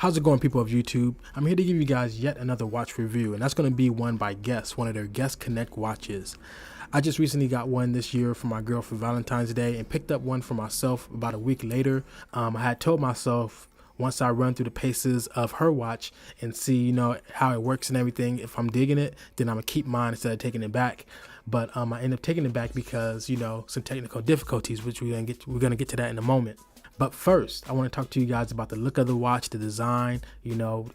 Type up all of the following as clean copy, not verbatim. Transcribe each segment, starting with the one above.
How's it going, people of YouTube? I'm here to give you guys yet another watch review, and that's going to be one by Guess, one of their Guess Connect watches. I just recently got one this year for my girl for Valentine's Day and picked up one for myself about a week later. I had told myself once I run through the paces of her watch and see, how it works and everything, if I'm digging it, then I'm going to keep mine instead of taking it back. But I ended up taking it back because, some technical difficulties, which we're going to get to that in a moment. But first, I want to talk to you guys about the look of the watch, the design,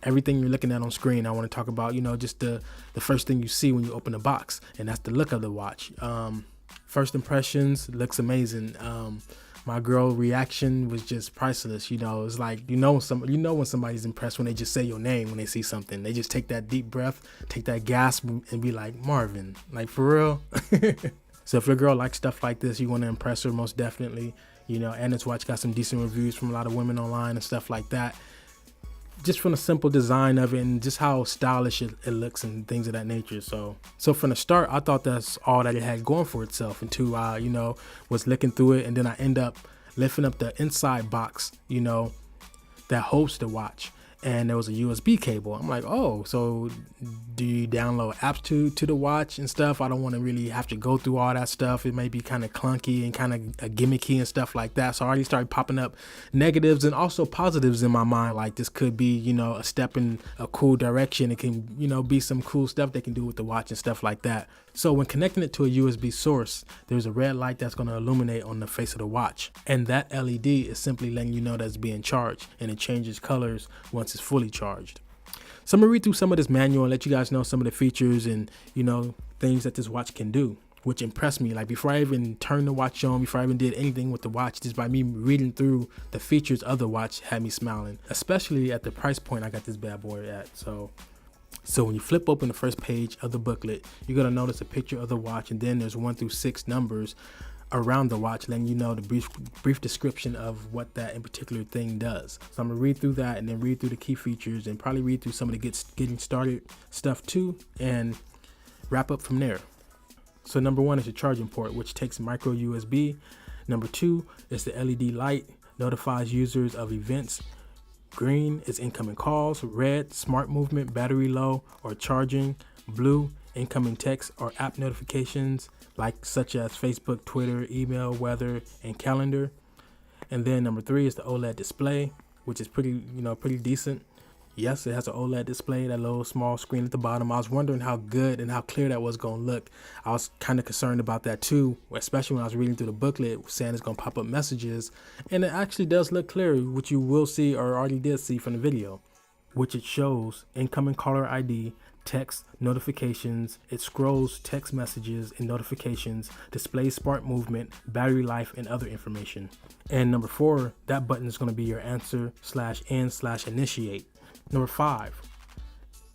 everything you're looking at on screen. I want to talk about, just the first thing you see when you open the box, and that's the look of the watch. First impressions, looks amazing. My girl reaction was just priceless. It's like, when somebody's impressed when they just say your name when they see something. They just take that deep breath, take that gasp and be like, Marvin, like for real. So if your girl likes stuff like this, you want to impress her, most definitely. And this watch got some decent reviews from a lot of women online and stuff like that. Just from the simple design of it and just how stylish it looks and things of that nature. So from the start, I thought that's all that it had going for itself until I, was looking through it. And then I end up lifting up the inside box, that holds the watch. And there was a USB cable. I'm like, oh, so do you download apps to the watch and stuff? I don't want to really have to go through all that stuff. It may be kind of clunky and kind of gimmicky and stuff like that. So I already started popping up negatives and also positives in my mind. Like this could be, a step in a cool direction. It can, be some cool stuff they can do with the watch and stuff like that. So when connecting it to a USB source, there's a red light that's going to illuminate on the face of the watch. And that LED is simply letting you know that it's being charged, and it changes colors once it's fully charged. So I'm going to read through some of this manual and let you guys know some of the features and, things that this watch can do, which impressed me. Like before I even turned the watch on, before I even did anything with the watch, just by me reading through the features of the watch had me smiling, especially at the price point I got this bad boy at. So when you flip open the first page of the booklet, you're going to notice a picture of the watch, and then there's 1 through 6 numbers around the watch letting you know the brief description of what that in particular thing does. So I'm going to read through that and then read through the key features and probably read through some of the getting started stuff too and wrap up from there. So number 1 is your charging port, which takes micro USB. Number 2 is the LED light, notifies users of events. Green is incoming calls. Red, smart movement, battery low or charging. Blue, incoming text or app notifications such as Facebook, Twitter, email, weather, and calendar. And then number 3 is the OLED display, which is pretty decent. Yes, it has an OLED display, that little small screen at the bottom. I was wondering how good and how clear that was going to look. I was kind of concerned about that too, especially when I was reading through the booklet saying it's going to pop up messages. And it actually does look clear, which you will see or already did see from the video, which it shows incoming caller ID, text, notifications. It scrolls text messages and notifications, displays smart movement, battery life, and other information. And number 4, that button is going to be your answer/end/initiate. Number 5,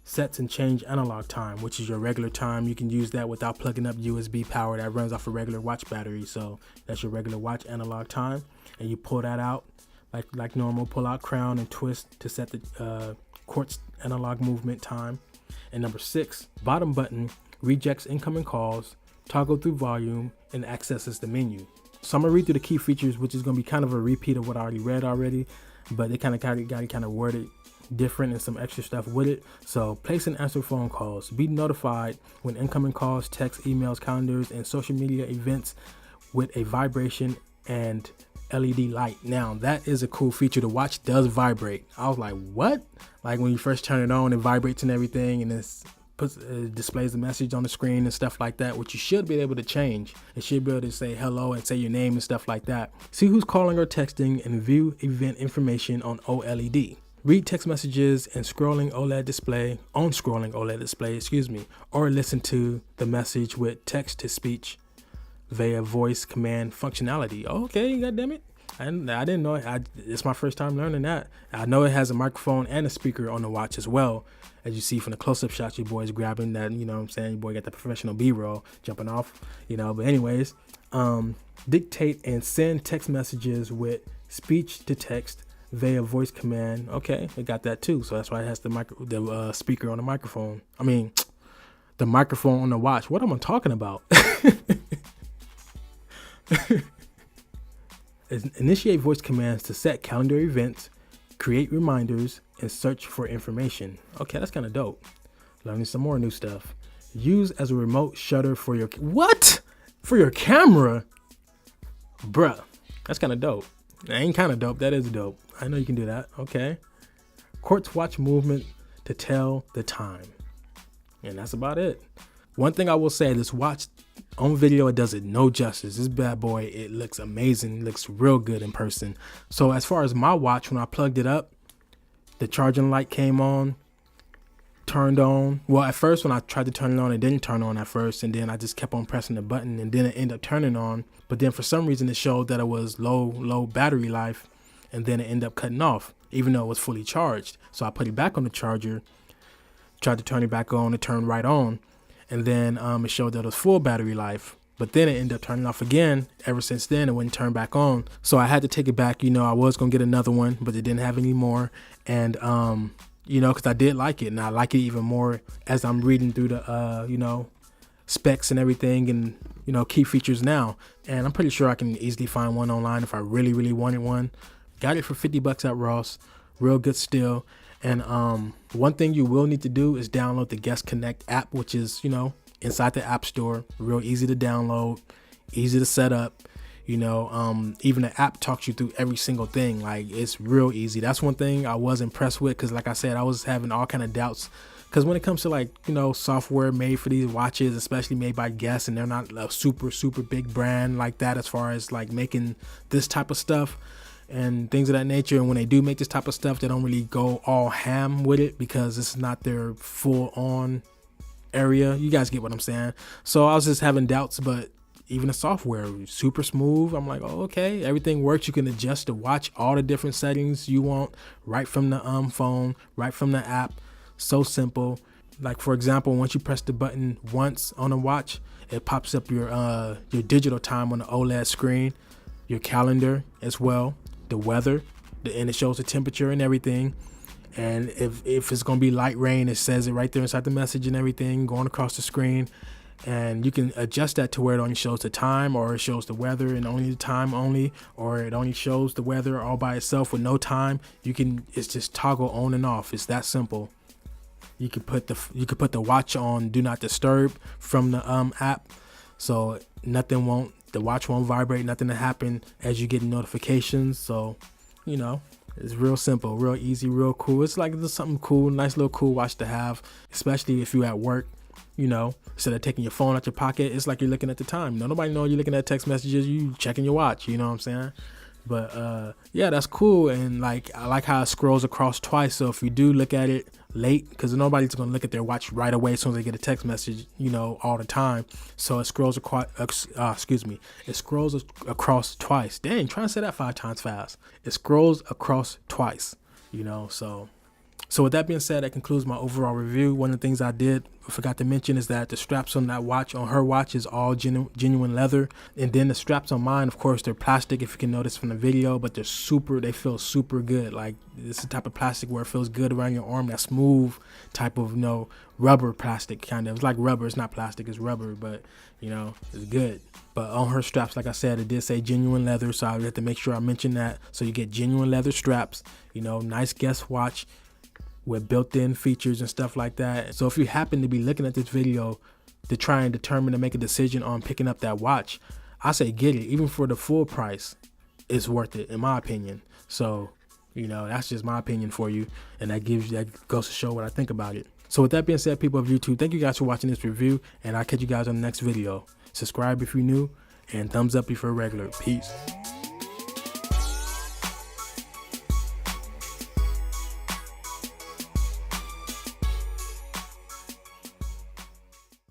sets and change analog time, which is your regular time. You can use that without plugging up USB power. That runs off a regular watch battery. So that's your regular watch analog time. And you pull that out like normal, pull out crown and twist to set the quartz analog movement time. And number 6, bottom button rejects incoming calls, toggle through volume, and accesses the menu. So I'm gonna read through the key features, which is gonna be kind of a repeat of what I already, but they kind of worded different and some extra stuff with it. So place and answer phone calls, be notified when incoming calls, text, emails, calendars, and social media events with a vibration and LED light. Now that is a cool feature. The watch does vibrate. I was like, what? Like when you first turn it on, it vibrates and everything, and it displays the message on the screen and stuff like that, which you should be able to change. It should be able to say hello and say your name and stuff like that. See who's calling or texting and view event information on OLED. Read text messages and scrolling OLED display, or listen to the message with text-to-speech via voice command functionality. Okay, goddammit. And I didn't know it. It's my first time learning that. I know it has a microphone and a speaker on the watch as well. As you see from the close-up shots, your boy's grabbing that, what I'm saying? Your boy got the professional B-roll jumping off, But anyways, dictate and send text messages with speech to text via voice command. Okay, it got that too. So that's why it has the speaker on the microphone. I mean, the microphone on the watch. What am I talking about? Initiate voice commands to set calendar events, Create reminders and search for information. Okay, that's kind of dope. Learning some more new stuff. Use as a remote shutter for your, what? For your camera? Bruh, that's kind of dope. That ain't kind of dope, that is dope. I know you can do that, okay. Quartz watch movement to tell the time. And that's about it. One thing I will say, this watch on video, it does it no justice. This bad boy, it looks amazing, it looks real good in person. So as far as my watch, when I plugged it up, the charging light came on, turned on. Well, at first when I tried to turn it on, it didn't turn on at first, and then I just kept on pressing the button, and then it ended up turning on. But then for some reason it showed that it was low battery life, and then it ended up cutting off, even though it was fully charged. So I put it back on the charger, tried to turn it back on, it turned right on, and then it showed that it was full battery life. But then it ended up turning off again. Ever since then, it wouldn't turn back on. So I had to take it back. You know, I was gonna get another one, but it didn't have any more. And you know, because I did like it, and I like it even more as I'm reading through the you know, specs and everything, and you know, key features now. And I'm pretty sure I can easily find one online if I really wanted one. Got it for $50 at Ross. Real good still. And one thing you will need to do is download the Guest Connect app, which is, you know, inside the App Store. Real easy to download, easy to set up. You know, even the app talks you through every single thing. Like, it's real easy. That's one thing I was impressed with, because like I said, I was having all kind of doubts. Because when it comes to, like, you know, software made for these watches, especially made by Guess, and they're not a super big brand like that as far as like making this type of stuff and things of that nature. And when they do make this type of stuff, they don't really go all ham with it, because this is not their full on area. You guys get what I'm saying? So I was just having doubts, but even the software, super smooth. I'm like, oh, okay, everything works. You can adjust the watch, all the different settings you want, right from the phone, right from the app. So simple. Like, for example, once you press the button once on a watch, it pops up your digital time on the OLED screen, your calendar as well, the weather, and it shows the temperature and everything. And if it's gonna be light rain, it says it right there inside the message and everything going across the screen. And you can adjust that to where it only shows the time, or it shows the weather and only the time only, or it only shows the weather all by itself with no time. It's just toggle on and off. It's that simple. You could put the watch on do not disturb from the app, so the watch won't vibrate, nothing to happen as you get notifications. So, you know, it's real simple, real easy, real cool. It's like something cool, nice little cool watch to have, especially if you're at work. You know, instead of taking your phone out your pocket, it's like you're looking at the time. Nobody knows you're looking at text messages, you checking your watch, you know what I'm saying? But yeah, that's cool. And like, I like how it scrolls across twice. So if you do look at it late, because nobody's gonna look at their watch right away as soon as they get a text message, you know, all the time. So it scrolls it scrolls across twice. Dang, trying to say that 5 times fast. It scrolls across twice, you know. So with that being said, that concludes my overall review. One of the things I forgot to mention is that the straps on that watch, on her watch, is all genuine leather. And then the straps on mine, of course, they're plastic, if you can notice from the video, but they feel super good. Like, this is the type of plastic where it feels good around your arm, that smooth type of, you know, rubber plastic kind of. It's like rubber, it's not plastic, it's rubber, but, you know, it's good. But on her straps, like I said, it did say genuine leather, so I have to make sure I mention that. So you get genuine leather straps, you know, nice Guess watch with built-in features and stuff like that. So if you happen to be looking at this video to try and determine to make a decision on picking up that watch, I say get it. Even for the full price, it's worth it, in my opinion. So, you know, that's just my opinion for you, and that goes to show what I think about it. So with that being said, people of YouTube, thank you guys for watching this review, and I'll catch you guys on the next video. Subscribe if you're new, and thumbs up if you're regular. Peace.